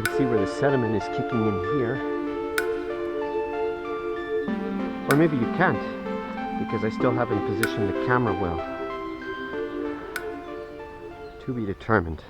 can see where the sediment is kicking in here. Or maybe you can't, because I still haven't positioned the camera well. To be determined.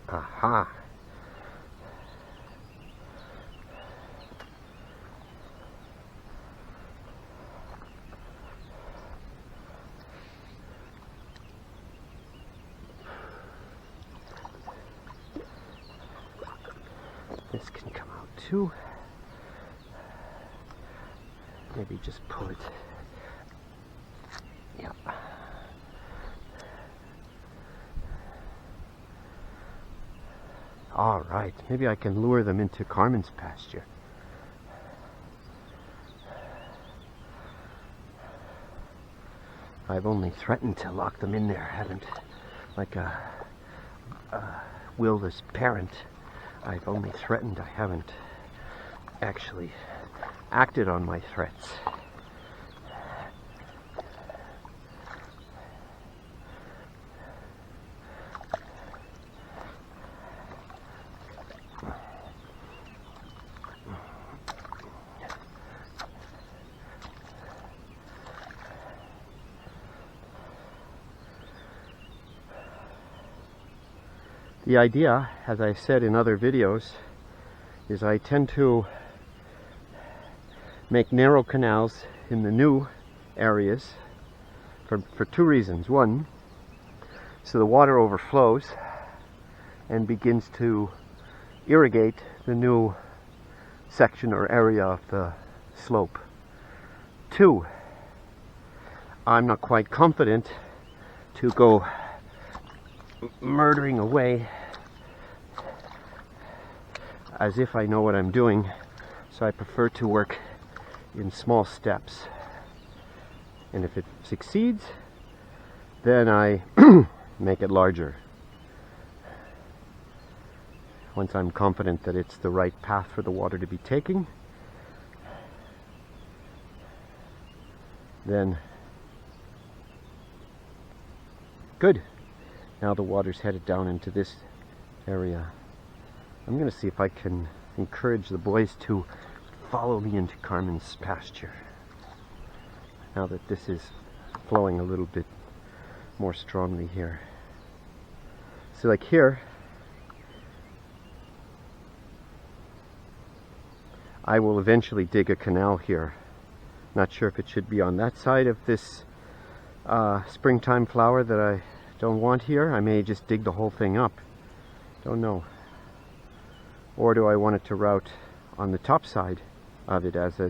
Aha. This can come out too. Maybe just pull it. Yeah. All right, maybe I can lure them into Carmen's pasture. I've only threatened to lock them in there, haven't, like a will-less parent. I've only threatened, I haven't actually acted on my threats. The idea, as I said in other videos, is I tend to make narrow canals in the new areas for two reasons. One, so the water overflows and begins to irrigate the new section or area of the slope. Two, I'm not quite confident to go murdering away as if I know what I'm doing, so I prefer to work in small steps, and if it succeeds, then I make it larger. Once I'm confident that it's the right path for the water to be taking, then good. Now the water's headed down into this area. I'm going to see if I can encourage the boys to follow me into Carmen's pasture. Now that this is flowing a little bit more strongly here. So like here, I will eventually dig a canal here. Not sure if it should be on that side of this springtime flower that I don't want here. I may just dig the whole thing up. Don't know. Or do I want it to route on the top side of it, as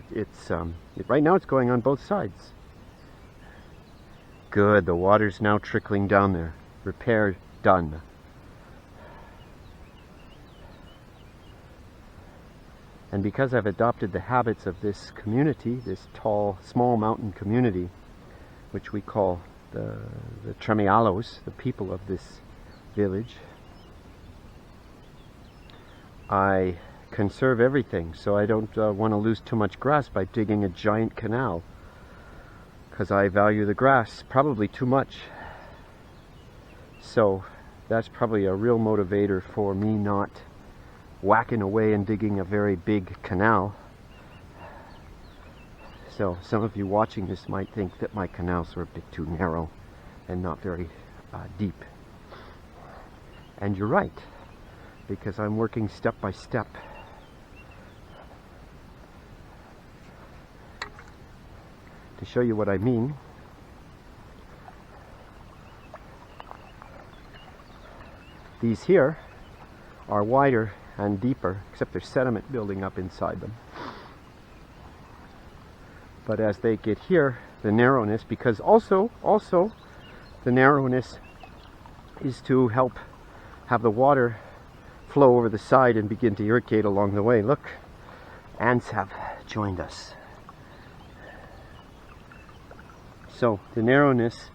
right now it's going on both sides. Good, the water's now trickling down there. Repair done. And because I've adopted the habits of this community, this tall, small mountain community, which we call the Tremialos, the people of this village, I conserve everything, so I don't want to lose too much grass by digging a giant canal, because I value the grass probably too much. So that's probably a real motivator for me not whacking away and digging a very big canal. So some of you watching this might think that my canals are a bit too narrow and not very deep. And you're right, because I'm working step by step. To show you what I mean, these here are wider and deeper, except there's sediment building up inside them. But as they get here, the narrowness, because also the narrowness is to help have the water flow over the side and begin to irrigate along the way. Look, ants have joined us. So the narrowness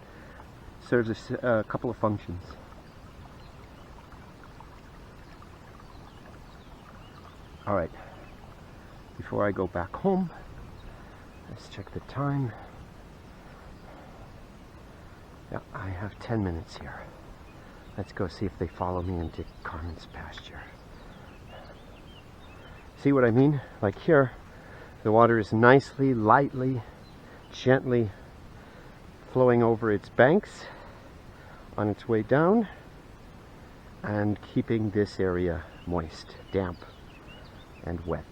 serves a couple of functions. All right, before I go back home, let's check the time. Yeah, I have 10 minutes here. Let's go see if they follow me into Carmen's pasture. See what I mean? Like here, the water is nicely, lightly, gently flowing over its banks on its way down and keeping this area moist, damp, and wet.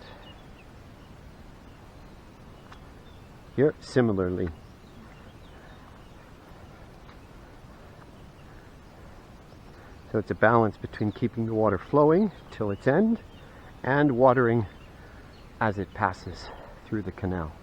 Here, similarly. So it's a balance between keeping the water flowing till its end and watering as it passes through the canal.